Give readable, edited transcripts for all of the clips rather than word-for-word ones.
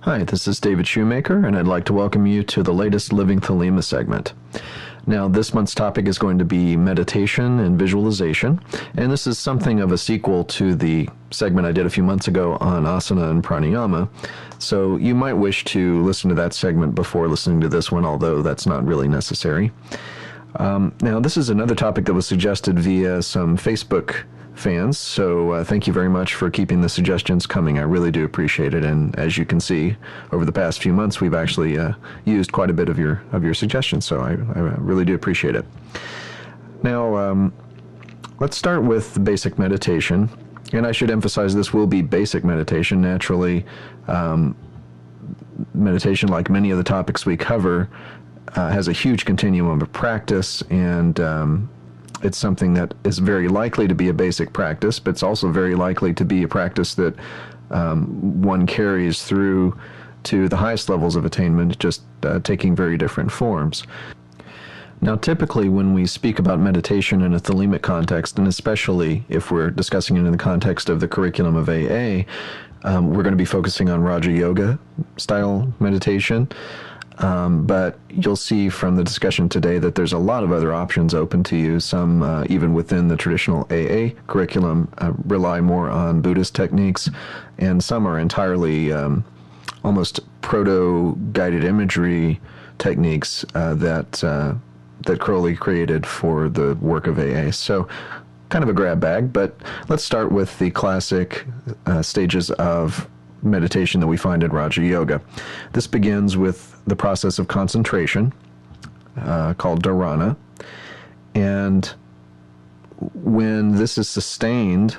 Hi, this is David Shoemaker, and I'd like to welcome you to the latest Living Thelema segment. Now, this month's topic is going to be meditation and visualization, and this is something of a sequel to the segment I did a few months ago on asana and pranayama, so you might wish to listen to that segment before listening to this one, although that's not really necessary. Now, this is another topic that was suggested via some Facebook fans, so thank you very much for keeping the suggestions coming. I really do appreciate it, and as you can see, over the past few months, we've actually used quite a bit of your suggestions, so I really do appreciate it. Now, let's start with basic meditation, and I should emphasize this will be basic meditation. Naturally, meditation, like many of the topics we cover, has a huge continuum of practice, and it's something that is very likely to be a basic practice, but it's also very likely to be a practice that one carries through to the highest levels of attainment, just taking very different forms. Now, typically when we speak about meditation in a Thelemic context, and especially if we're discussing it in the context of the curriculum of AA, we're going to be focusing on Raja Yoga style meditation. But you'll see from the discussion today that there's a lot of other options open to you. Some, even within the traditional AA curriculum, rely more on Buddhist techniques, and some are entirely almost proto-guided imagery techniques that Crowley created for the work of AA. So, kind of a grab bag, but let's start with the classic stages of meditation that we find in Raja Yoga. This begins with the process of concentration, called tirana, and when this is sustained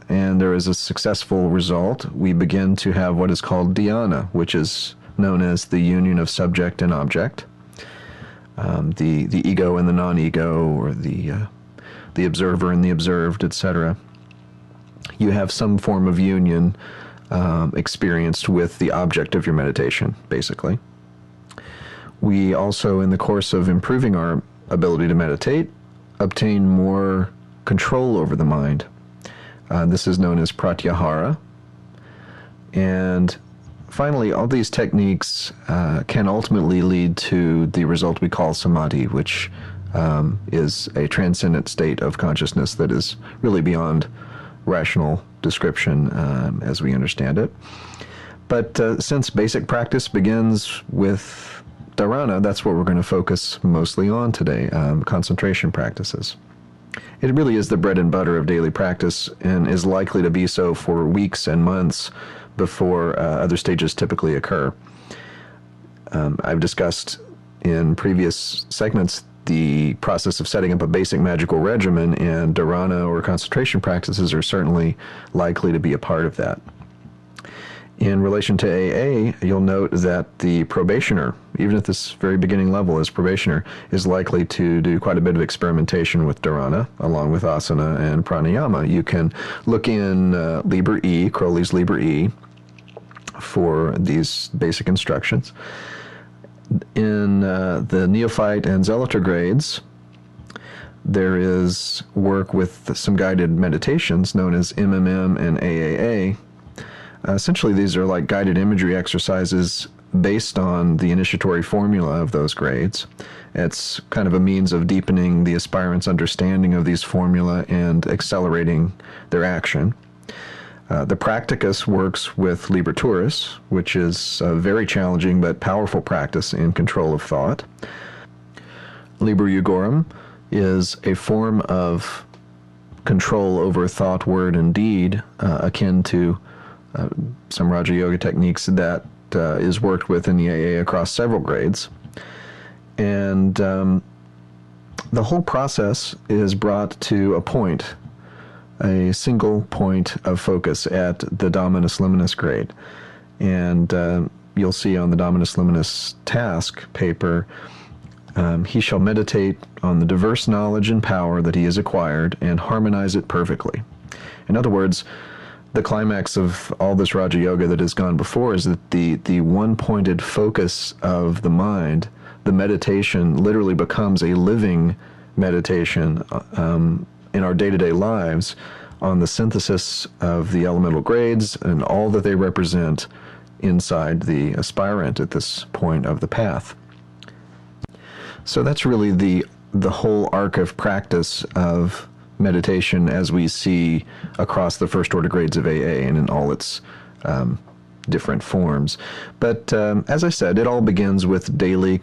and there is a successful result, we begin to have what is called dhyana, which is known as the union of subject and object, the ego and the non-ego, or the observer and the observed, etc. You have some form of union experienced with the object of your meditation, basically. We also, in the course of improving our ability to meditate, obtain more control over the mind. This is known as pratyahara. And finally, all these techniques can ultimately lead to the result we call samadhi, which is a transcendent state of consciousness that is really beyond rational description as we understand it. But since basic practice begins with dharana, that's what we're going to focus mostly on today, concentration practices. It really is the bread and butter of daily practice, and is likely to be so for weeks and months before other stages typically occur. I've discussed in previous segments the process of setting up a basic magical regimen, and dharana or concentration practices are certainly likely to be a part of that. In relation to AA, you'll note that the probationer, even at this very beginning level as probationer, is likely to do quite a bit of experimentation with dharana, along with asana and pranayama. You can look in Liber E, Crowley's Liber E, for these basic instructions. In the neophyte and zealot grades, there is work with some guided meditations known as MMM and AAA. Essentially, these are like guided imagery exercises based on the initiatory formula of those grades. It's kind of a means of deepening the aspirant's understanding of these formula and accelerating their action. The practicus works with Liber Turis, which is a very challenging but powerful practice in control of thought. Liber Jugorum is a form of control over thought, word, and deed, akin to some Raja Yoga techniques that is worked with in the AA across several grades. And the whole process is brought to a point, a single point of focus at the Dominus Liminis grade. And you'll see on the Dominus Liminis task paper, he shall meditate on the diverse knowledge and power that he has acquired and harmonize it perfectly. In other words, the climax of all this Raja Yoga that has gone before is that the one-pointed focus of the mind, the meditation, literally becomes a living meditation in our day-to-day lives on the synthesis of the elemental grades and all that they represent inside the aspirant at this point of the path. So that's really the whole arc of practice of meditation as we see across the first order grades of AA and in all its different forms. But as I said, it all begins with daily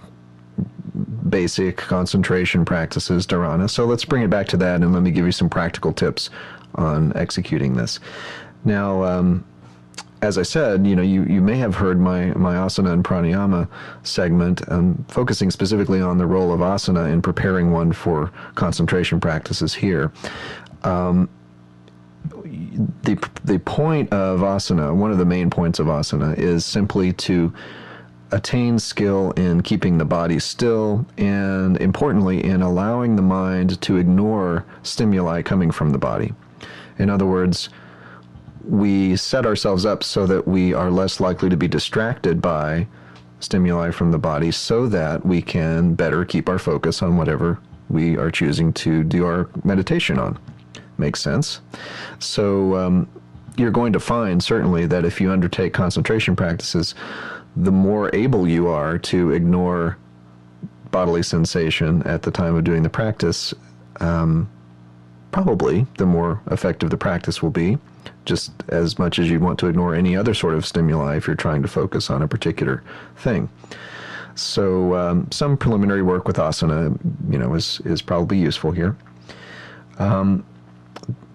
basic concentration practices, tirana. So let's bring it back to that, and let me give you some practical tips on executing this. Now, as I said, you may have heard my asana and pranayama segment, focusing specifically on the role of asana in preparing one for concentration practices here. The point of asana, one of the main points of asana, is simply to attain skill in keeping the body still, and importantly, in allowing the mind to ignore stimuli coming from the body. In other words, we set ourselves up so that we are less likely to be distracted by stimuli from the body, so that we can better keep our focus on whatever we are choosing to do our meditation on. Makes sense? So you're going to find, certainly, that if you undertake concentration practices, the more able you are to ignore bodily sensation at the time of doing the practice, probably the more effective the practice will be, just as much as you want to ignore any other sort of stimuli if you're trying to focus on a particular thing. So some preliminary work with asana, is probably useful here.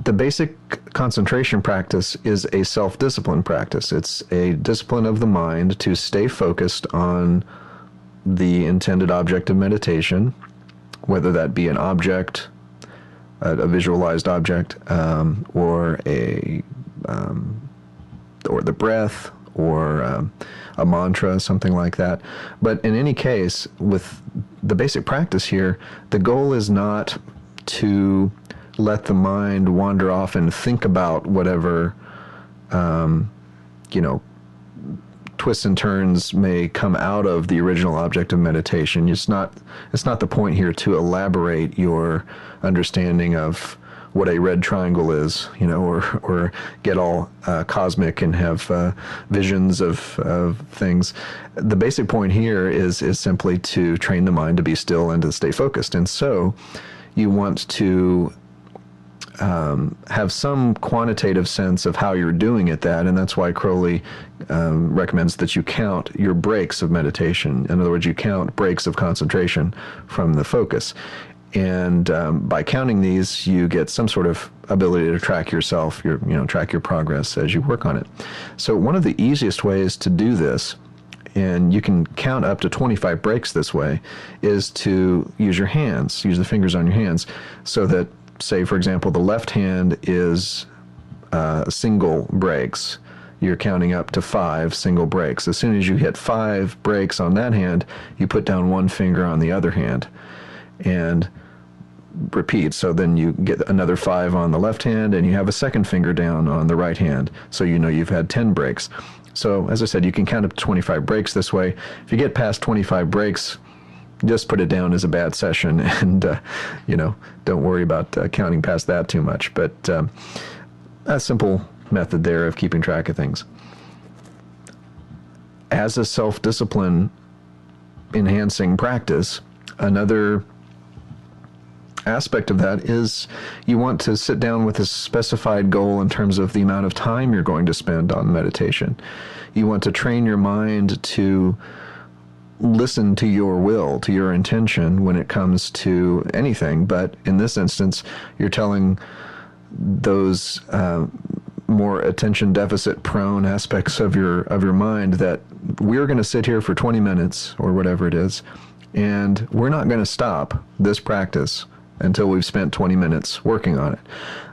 The basic concentration practice is a self-discipline practice. It's a discipline of the mind to stay focused on the intended object of meditation, whether that be an object, a visualized object, or the breath, or a mantra, something like that. But in any case, with the basic practice here, the goal is not to let the mind wander off and think about whatever, twists and turns may come out of the original object of meditation. It's not the point here to elaborate your understanding of what a red triangle is, or get all cosmic and have visions of things. The basic point here is simply to train the mind to be still and to stay focused. And so you want to have some quantitative sense of how you're doing at that, and that's why Crowley recommends that you count your breaks of meditation. In other words, you count breaks of concentration from the focus. And by counting these, you get some sort of ability to track yourself, track your progress as you work on it. So one of the easiest ways to do this, and you can count up to 25 breaks this way, is to use your hands, use the fingers on your hands, so that, say, for example, the left hand is single breaks. You're counting up to 5 single breaks. As soon as you hit 5 breaks on that hand, you put down one finger on the other hand and repeat. So then you get another 5 on the left hand, and you have a second finger down on the right hand. So you've had 10 breaks. So as I said, you can count up to 25 breaks this way. If you get past 25 breaks, just put it down as a bad session, and don't worry about counting past that too much. But a simple method there of keeping track of things. As a self-discipline enhancing practice, another aspect of that is you want to sit down with a specified goal in terms of the amount of time you're going to spend on meditation. You want to train your mind to listen to your will, to your intention when it comes to anything. But in this instance, you're telling those more attention deficit prone aspects of your mind that we're going to sit here for 20 minutes or whatever it is, and we're not going to stop this practice until we've spent 20 minutes working on it.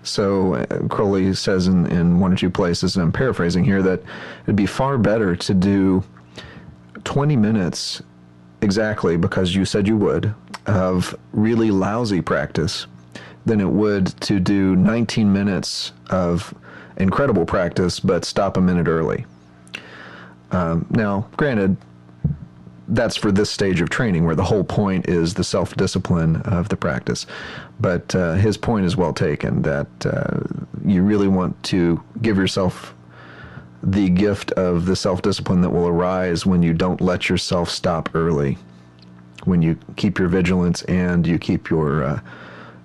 So Crowley says in one or two places, and I'm paraphrasing here, that it'd be far better to do 20 minutes exactly, because you said you would, of really lousy practice than it would to do 19 minutes of incredible practice but stop a minute early. Now, granted, that's for this stage of training where the whole point is the self-discipline of the practice. But his point is well taken, that you really want to give yourself the gift of the self-discipline that will arise when you don't let yourself stop early, when you keep your vigilance and you keep your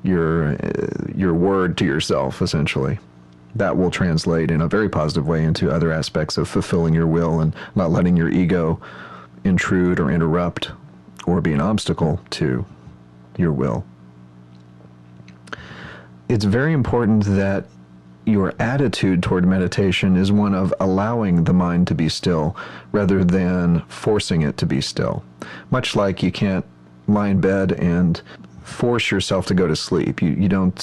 word to yourself, essentially. That will translate in a very positive way into other aspects of fulfilling your will and not letting your ego intrude or interrupt or be an obstacle to your will. It's very important that your attitude toward meditation is one of allowing the mind to be still rather than forcing it to be still. Much like you can't lie in bed and force yourself to go to sleep. You don't,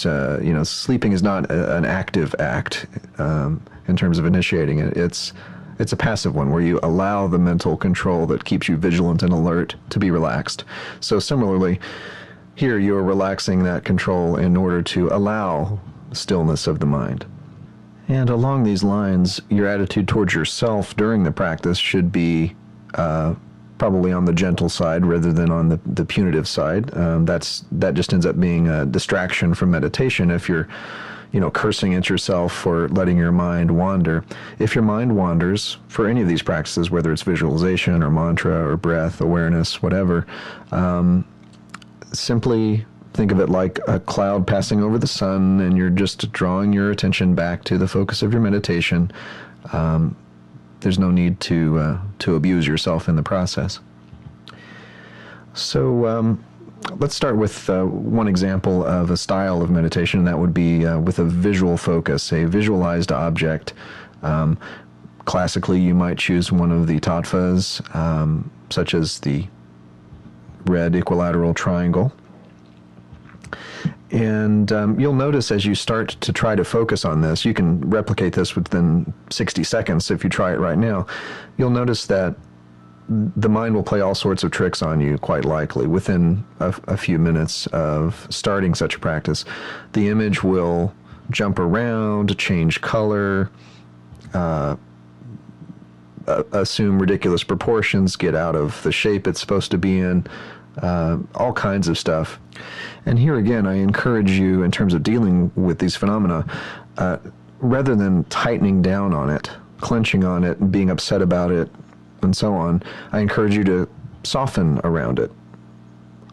sleeping is not an active act in terms of initiating it. It's a passive one where you allow the mental control that keeps you vigilant and alert to be relaxed. So similarly, here you're relaxing that control in order to allow stillness of the mind. And along these lines, your attitude towards yourself during the practice should be probably on the gentle side rather than on the punitive side. That just ends up being a distraction from meditation if you're cursing at yourself for letting your mind wander. If your mind wanders for any of these practices, whether it's visualization or mantra or breath, awareness, whatever, simply think of it like a cloud passing over the sun, and you're just drawing your attention back to the focus of your meditation. There's no need to abuse yourself in the process. So let's start with one example of a style of meditation, and that would be with a visual focus, a visualized object. Classically, you might choose one of the tattvas, such as the red equilateral triangle. And you'll notice as you start to try to focus on this, you can replicate this within 60 seconds if you try it right now, you'll notice that the mind will play all sorts of tricks on you, quite likely, within a few minutes of starting such a practice. The image will jump around, change color, assume ridiculous proportions, get out of the shape it's supposed to be in, all kinds of stuff. And here again, I encourage you, in terms of dealing with these phenomena, rather than tightening down on it, clenching on it, and being upset about it, and so on, I encourage you to soften around it.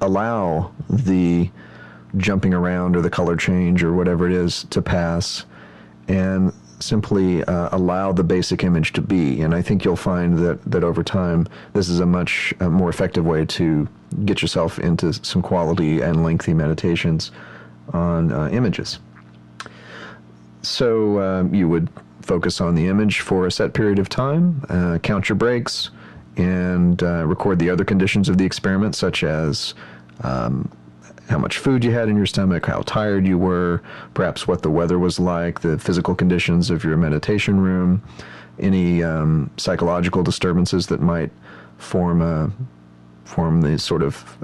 Allow the jumping around or the color change or whatever it is to pass, and simply allow the basic image to be. And I think you'll find that over time, this is a much more effective way to get yourself into some quality and lengthy meditations on images. So you would focus on the image for a set period of time, count your breaks, and record the other conditions of the experiment, such as how much food you had in your stomach, how tired you were, perhaps what the weather was like, the physical conditions of your meditation room, any psychological disturbances that might form the sort of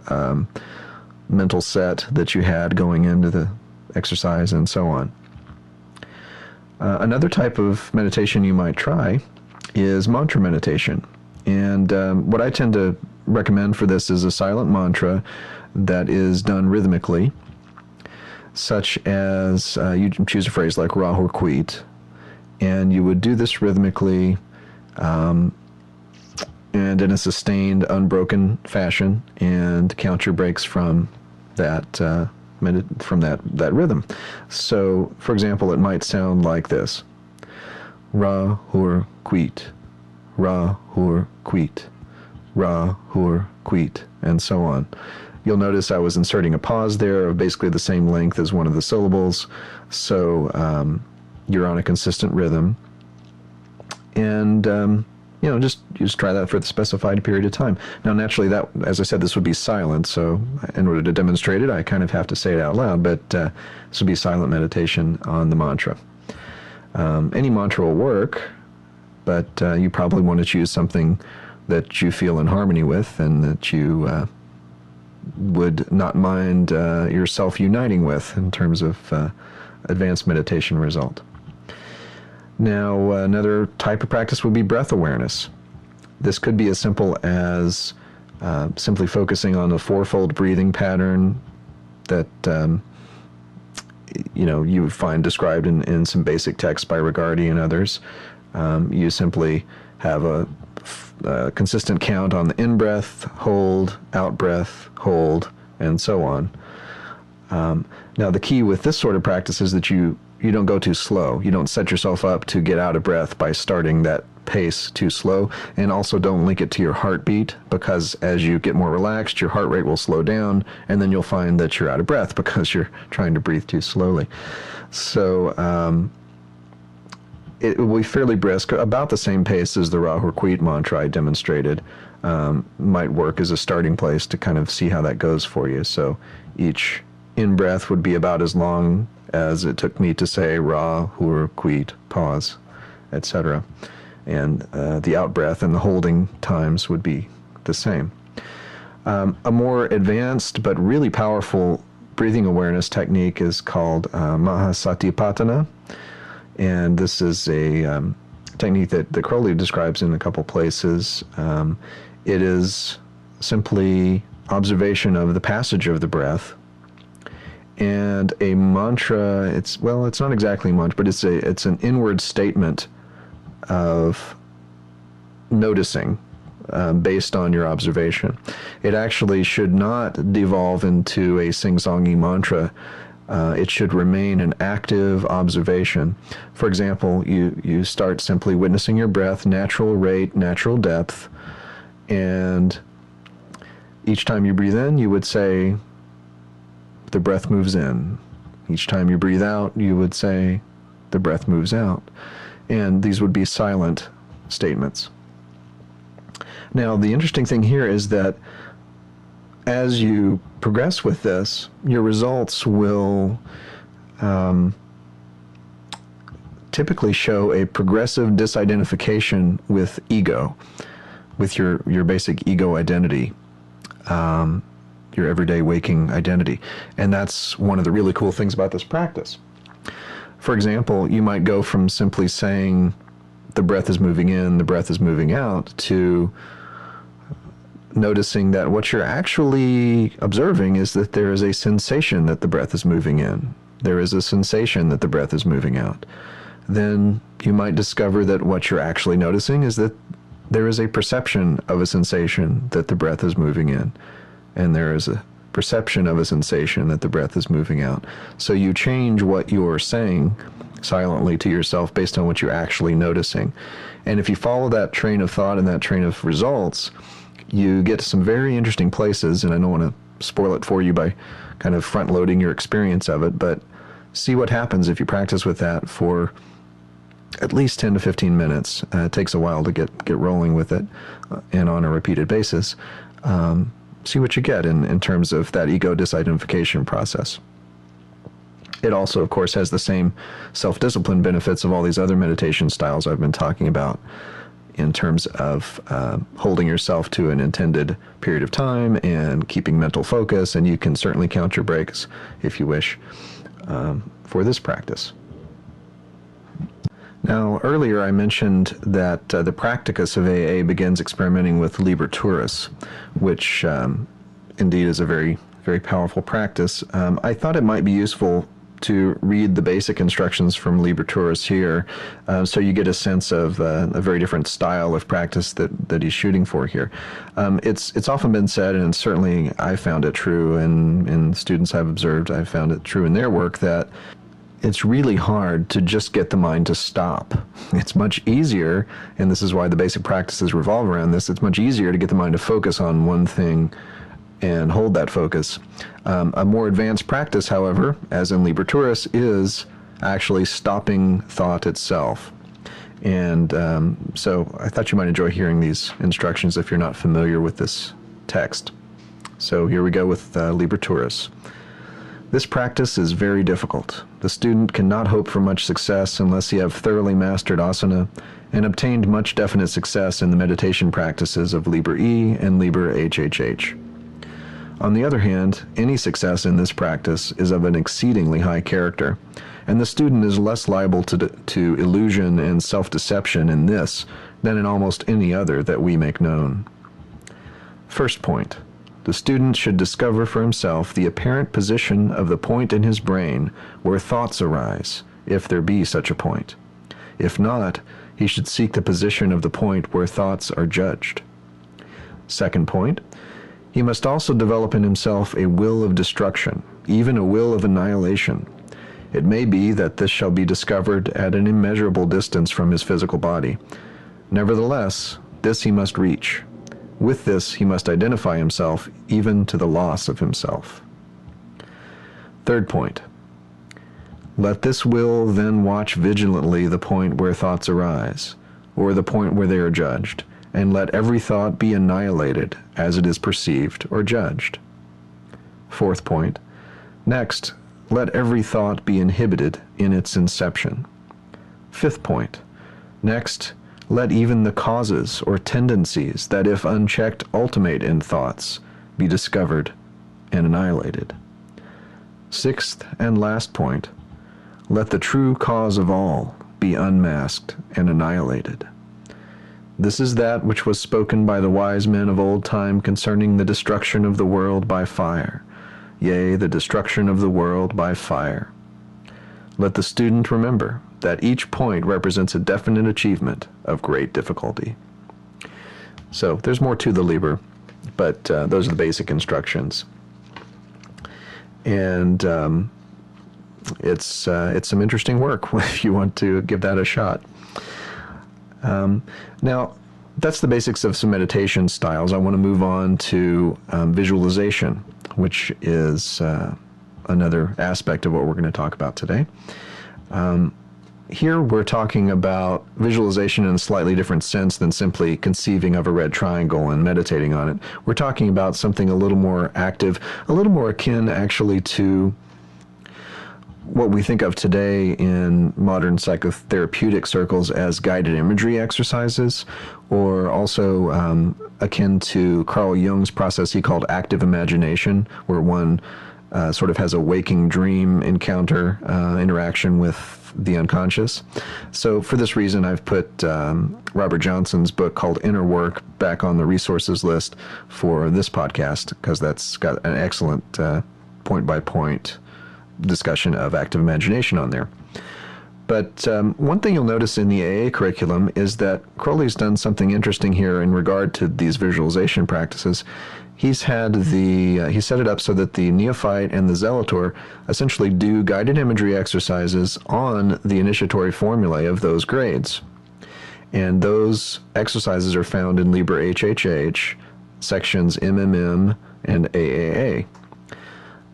mental set that you had going into the exercise, and so on. Another type of meditation you might try is mantra meditation. And what I tend to recommend for this is a silent mantra that is done rhythmically, such as you choose a phrase like Ra or Quit, and you would do this rhythmically and in a sustained, unbroken fashion, and count your breaks from that that rhythm. So, for example, it might sound like this: Ra hur Quit, Ra hur Quit, Ra hur Quit, and so on. You'll notice I was inserting a pause there of basically the same length as one of the syllables, so you're on a consistent rhythm. And just try that for the specified period of time. Now, naturally, that, as I said, this would be silent, so in order to demonstrate it, I kind of have to say it out loud, but this would be silent meditation on the mantra. Any mantra will work, but you probably want to choose something that you feel in harmony with and that you would not mind yourself uniting with in terms of advanced meditation result. Now, another type of practice would be breath awareness. This could be as simple as simply focusing on the fourfold breathing pattern that you would find described in some basic texts by Regardie and others. You simply have a consistent count on the in-breath, hold, out-breath, hold, and so on. Now, the key with this sort of practice is that you don't go too slow. You don't set yourself up to get out of breath by starting that pace too slow, and also don't link it to your heartbeat, because as you get more relaxed, your heart rate will slow down, and then you'll find that you're out of breath because you're trying to breathe too slowly. So it will be fairly brisk, about the same pace as the Ra-Hoor-Khuit mantra I demonstrated. Might work as a starting place to kind of see how that goes for you. So each in-breath would be about as long as it took me to say Ra-Hoor-Khuit, pause, etc. And the out-breath and the holding times would be the same. A more advanced but really powerful breathing awareness technique is called Mahasatipatthana. And this is a technique that Crowley describes in a couple places. It is simply observation of the passage of the breath, and a mantra. It's not exactly a mantra, but it's an inward statement of noticing based on your observation. It actually should not devolve into a sing-songy mantra. It should remain an active observation. For example, you start simply witnessing your breath, natural rate, natural depth, and each time you breathe in, you would say, the breath moves in. Each time you breathe out, you would say, the breath moves out. And these would be silent statements. Now, the interesting thing here is that as you progress with this, your results will typically show a progressive disidentification with ego, with your basic ego identity, your everyday waking identity. And that's one of the really cool things about this practice. For example, you might go from simply saying the breath is moving in, the breath is moving out, to noticing that what you're actually observing is that there is a sensation that the breath is moving in. There is a sensation that the breath is moving out. Then you might discover that what you're actually noticing is that there is a perception of a sensation that the breath is moving in, and there is a perception of a sensation that the breath is moving out. So you change what you're saying silently to yourself based on what you're actually noticing. And if you follow that train of thought and that train of results, you get to some very interesting places, and I don't want to spoil it for you by kind of front-loading your experience of it, but see what happens if you practice with that for at least 10 to 15 minutes. It takes a while to get rolling with it, and on a repeated basis. See what you get in terms of that ego disidentification process. It also, of course, has the same self-discipline benefits of all these other meditation styles I've been talking about, in terms of holding yourself to an intended period of time and keeping mental focus, and you can certainly count your breaks if you wish for this practice. Now, earlier I mentioned that the practicus of AA begins experimenting with Liber Turis, which indeed is a very, very powerful practice. I thought it might be useful to read the basic instructions from Liber Turis here, so you get a sense of a very different style of practice that he's shooting for here. It's often been said, and certainly I found it true, and students I've observed, I've found it true in their work, that it's really hard to just get the mind to stop. It's much easier, and this is why the basic practices revolve around this, it's much easier to get the mind to focus on one thing and hold that focus. A more advanced practice, however, as in Liber Turis, is actually stopping thought itself. And so I thought you might enjoy hearing these instructions if you're not familiar with this text. So here we go with Liber Turis. This practice is very difficult. The student cannot hope for much success unless he have thoroughly mastered asana and obtained much definite success in the meditation practices of Liber E and Liber HHH. On the other hand, any success in this practice is of an exceedingly high character, and the student is less liable to illusion and self-deception in this than in almost any other that we make known. First point. The student should discover for himself the apparent position of the point in his brain where thoughts arise, if there be such a point. If not, he should seek the position of the point where thoughts are judged. Second point, he must also develop in himself a will of destruction, even a will of annihilation. It may be that this shall be discovered at an immeasurable distance from his physical body. Nevertheless, this he must reach. With this he must identify himself, even to the loss of himself. Third point, let this will then watch vigilantly the point where thoughts arise, or the point where they are judged, and let every thought be annihilated as it is perceived or judged. Fourth point, next, let every thought be inhibited in its inception. Fifth point, next, let even the causes or tendencies that, if unchecked, ultimate in thoughts, be discovered and annihilated. Sixth and last point, let the true cause of all be unmasked and annihilated. This is that which was spoken by the wise men of old time concerning the destruction of the world by fire, yea, the destruction of the world by fire. Let the student remember that each point represents a definite achievement of great difficulty. So there's more to the Liber, but those are the basic instructions. And it's some interesting work if you want to give that a shot. Now, that's the basics of some meditation styles. I want to move on to visualization, which is another aspect of what we're going to talk about today. Here we're talking about visualization in a slightly different sense than simply conceiving of a red triangle and meditating on it. We're talking about something a little more active, a little more akin actually to what we think of today in modern psychotherapeutic circles as guided imagery exercises, or also akin to Carl Jung's process he called active imagination, where one sort of has a waking dream encounter, interaction with the unconscious. So for this reason, I've put Robert Johnson's book called Inner Work back on the resources list for this podcast, because that's got an excellent point-by-point discussion of active imagination on there. But one thing you'll notice in the AA curriculum is that Crowley's done something interesting here in regard to these visualization practices. He set it up so that the neophyte and the zealotor essentially do guided imagery exercises on the initiatory formulae of those grades. And those exercises are found in Liber HHH, sections MMM and AAA.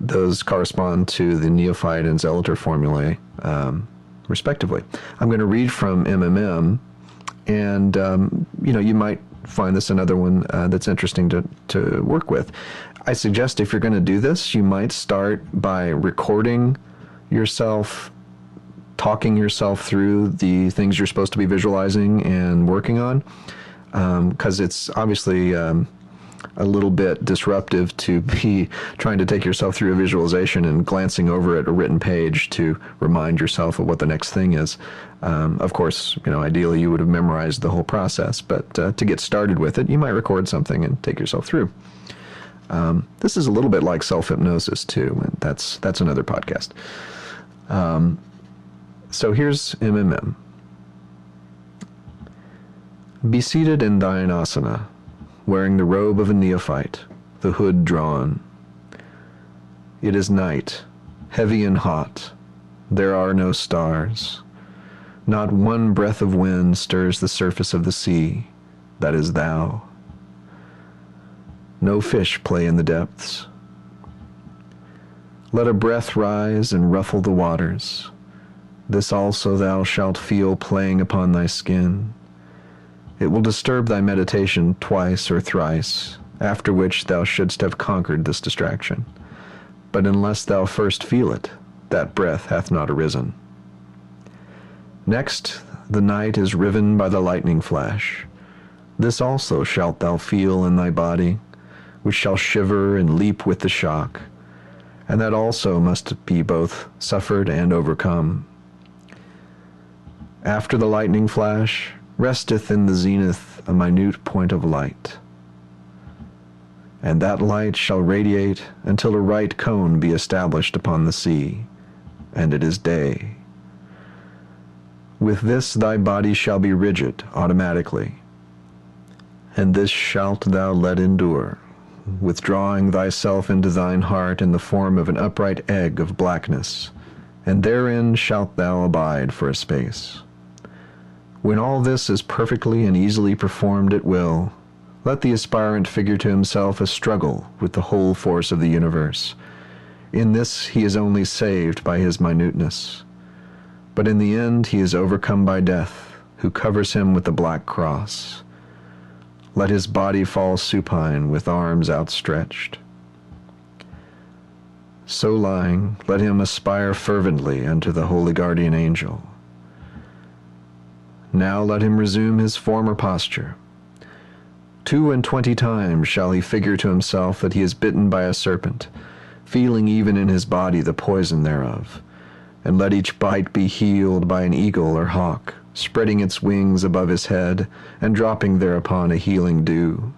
Those correspond to the neophyte and zealotor formulae, respectively. I'm going to read from MMM, and you might find this another one that's interesting to work with. I suggest if you're going to do this, you might start by recording yourself, talking yourself through the things you're supposed to be visualizing and working on, because it's obviously a little bit disruptive to be trying to take yourself through a visualization and glancing over at a written page to remind yourself of what the next thing is. Of course, ideally you would have memorized the whole process, but to get started with it, you might record something and take yourself through. This is a little bit like self-hypnosis too, and that's another podcast. So here's MMM. Be seated in thine asana, wearing the robe of a neophyte, the hood drawn. It is night, heavy and hot. There are no stars. Not one breath of wind stirs the surface of the sea. That is thou. No fish play in the depths. Let a breath rise and ruffle the waters. This also thou shalt feel playing upon thy skin. It will disturb thy meditation twice or thrice, after which thou shouldst have conquered this distraction. But unless thou first feel it, that breath hath not arisen. Next, the night is riven by the lightning flash. This also shalt thou feel in thy body, which shall shiver and leap with the shock, and that also must be both suffered and overcome. After the lightning flash, resteth in the zenith a minute point of light, and that light shall radiate until a right cone be established upon the sea, and it is day. With this thy body shall be rigid automatically, and this shalt thou let endure, withdrawing thyself into thine heart in the form of an upright egg of blackness, and therein shalt thou abide for a space. When all this is perfectly and easily performed at will, let the aspirant figure to himself a struggle with the whole force of the universe. In this he is only saved by his minuteness, but in the end he is overcome by death, who covers him with the black cross. Let his body fall supine with arms outstretched. So lying, let him aspire fervently unto the holy guardian angel. Now let him resume his former posture. 22 times shall he figure to himself that he is bitten by a serpent, feeling even in his body the poison thereof, and let each bite be healed by an eagle or hawk, spreading its wings above his head, and dropping thereupon a healing dew.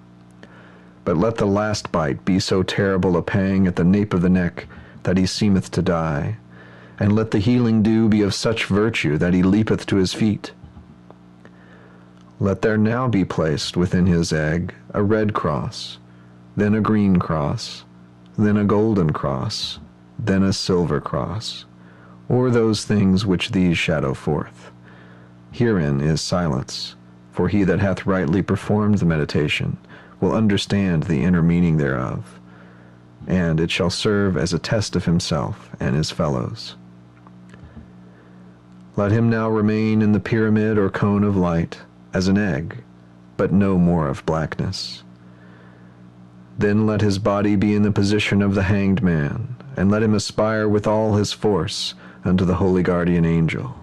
But let the last bite be so terrible a pang at the nape of the neck that he seemeth to die, and let the healing dew be of such virtue that he leapeth to his feet. Let there now be placed within his egg a red cross, then a green cross, then a golden cross, then a silver cross, or those things which these shadow forth. Herein is silence, for he that hath rightly performed the meditation will understand the inner meaning thereof, and it shall serve as a test of himself and his fellows. Let him now remain in the pyramid or cone of light as an egg, but no more of blackness. Then let his body be in the position of the hanged man, and let him aspire with all his force unto the holy guardian angel.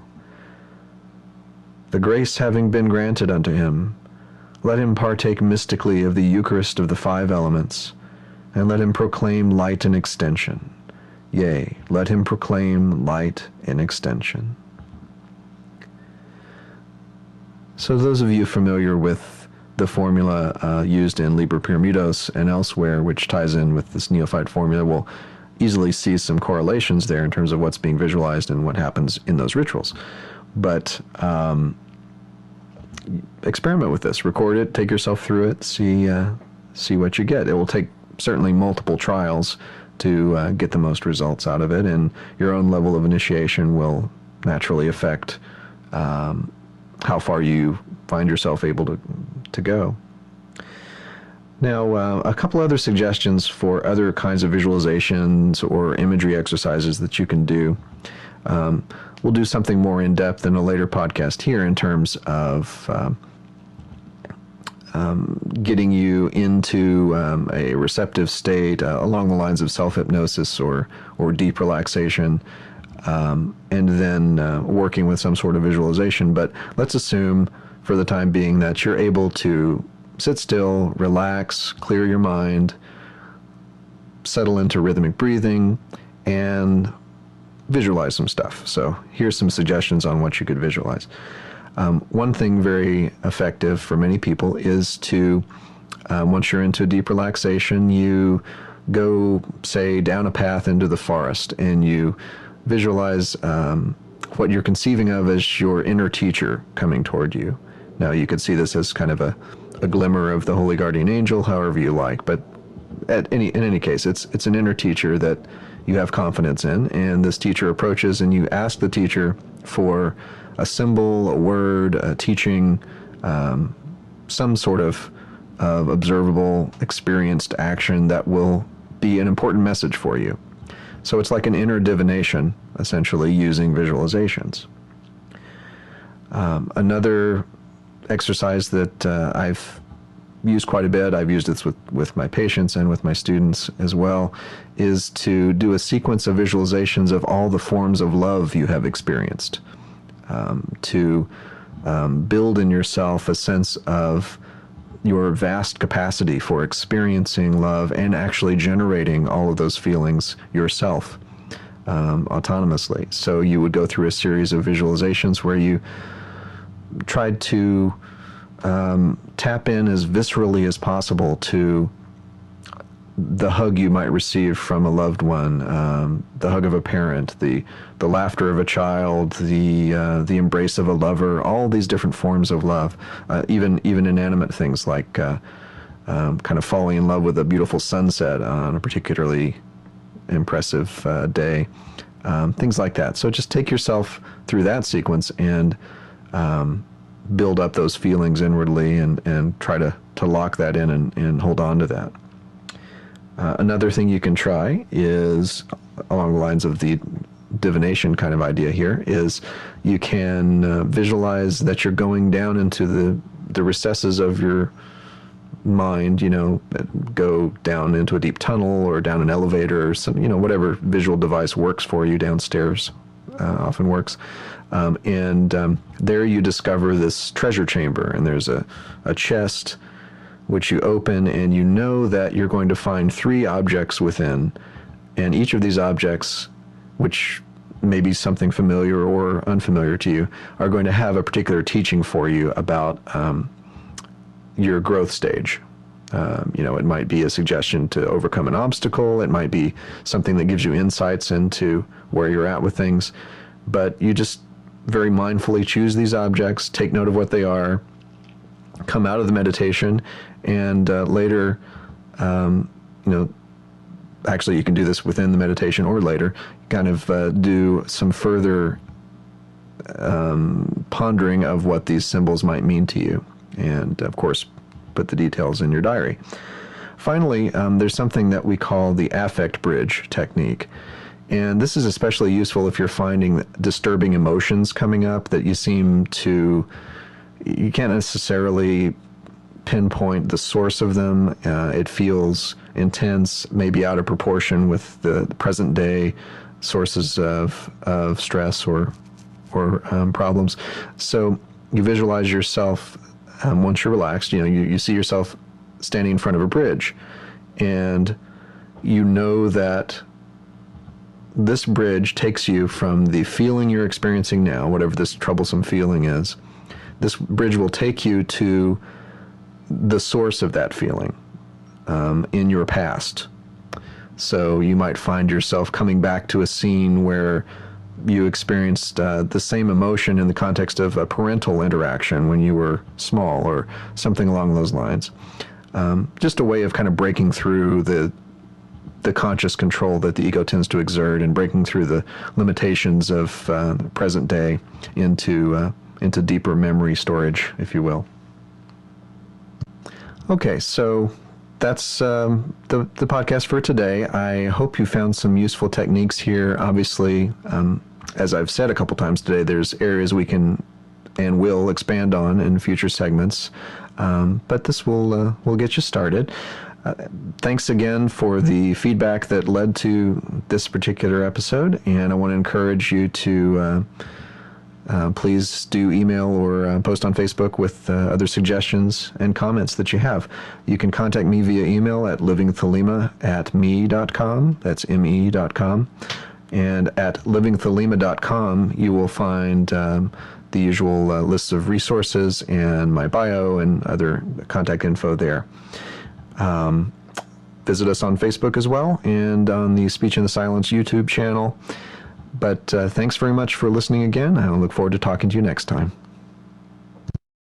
The grace having been granted unto him, let him partake mystically of the Eucharist of the 5 elements, and let him proclaim light and extension. Yea, let him proclaim light and extension. So those of you familiar with the formula used in Liber Pyramidos and elsewhere, which ties in with this neophyte formula, will easily see some correlations there in terms of what's being visualized and what happens in those rituals. But experiment with this, record it, take yourself through it, see what you get. It will take certainly multiple trials to get the most results out of it, and your own level of initiation will naturally affect how far you find yourself able to go. Now, a couple other suggestions for other kinds of visualizations or imagery exercises that you can do. We'll do something more in-depth in a later podcast here in terms of getting you into a receptive state along the lines of self-hypnosis or deep relaxation, and then working with some sort of visualization. But let's assume for the time being that you're able to sit still, relax, clear your mind, settle into rhythmic breathing, and visualize some stuff. So here's some suggestions on what you could visualize. One thing very effective for many people is to, once you're into deep relaxation, you go, say, down a path into the forest, and you visualize what you're conceiving of as your inner teacher coming toward you. Now, you could see this as kind of a glimmer of the holy guardian angel, however you like, but in any case, it's an inner teacher that you have confidence in, and this teacher approaches, and you ask the teacher for a symbol, a word, a teaching, some sort of observable, experienced action that will be an important message for you. So it's like an inner divination, essentially, using visualizations. Another exercise that I've used quite a bit, I've used this with my patients and with my students as well, is to do a sequence of visualizations of all the forms of love you have experienced, to build in yourself a sense of your vast capacity for experiencing love and actually generating all of those feelings yourself autonomously. So you would go through a series of visualizations where you tried to tap in as viscerally as possible to the hug you might receive from a loved one, the hug of a parent, the laughter of a child, the embrace of a lover, all these different forms of love, even inanimate things like kind of falling in love with a beautiful sunset on a particularly impressive day, things like that. So just take yourself through that sequence and build up those feelings inwardly and try to lock that in and hold on to that. Another thing you can try is, along the lines of the divination kind of idea here, is you can visualize that you're going down into the recesses of your mind, go down into a deep tunnel or down an elevator or some, whatever visual device works for you downstairs, often works. And there you discover this treasure chamber, and there's a chest which you open, and you know that you're going to find 3 objects within, and each of these objects, which may be something familiar or unfamiliar to you, are going to have a particular teaching for you about your growth stage. It might be a suggestion to overcome an obstacle, it might be something that gives you insights into where you're at with things, but you just very mindfully choose these objects, take note of what they are, come out of the meditation, and later, actually you can do this within the meditation or later, kind of do some further pondering of what these symbols might mean to you, and of course put the details in your diary. Finally, there's something that we call the affect bridge technique, and this is especially useful if you're finding disturbing emotions coming up that you can't necessarily pinpoint the source of them. It feels intense, maybe out of proportion with the present day sources of stress or problems. So you visualize yourself, once you're relaxed, you see yourself standing in front of a bridge, and you know that this bridge takes you from the feeling you're experiencing now, whatever this troublesome feeling is. This bridge will take you to the source of that feeling in your past. So you might find yourself coming back to a scene where you experienced the same emotion in the context of a parental interaction when you were small, or something along those lines. Just a way of kind of breaking through the conscious control that the ego tends to exert, and breaking through the limitations of the present day into deeper memory storage, if you will. Okay, so that's the podcast for today. I hope you found some useful techniques here. Obviously, as I've said a couple times today, there's areas we can and will expand on in future segments, but this will get you started. Thanks again for the feedback that led to this particular episode, and I want to encourage you to please do email or post on Facebook with other suggestions and comments that you have. You can contact me via email at livingthelema@me.com. That's me.com. And at livingthelema.com, you will find the usual lists of resources and my bio and other contact info there. Visit us on Facebook as well, and on the Speech in the Silence YouTube channel. But thanks very much for listening again. I look forward to talking to you next time.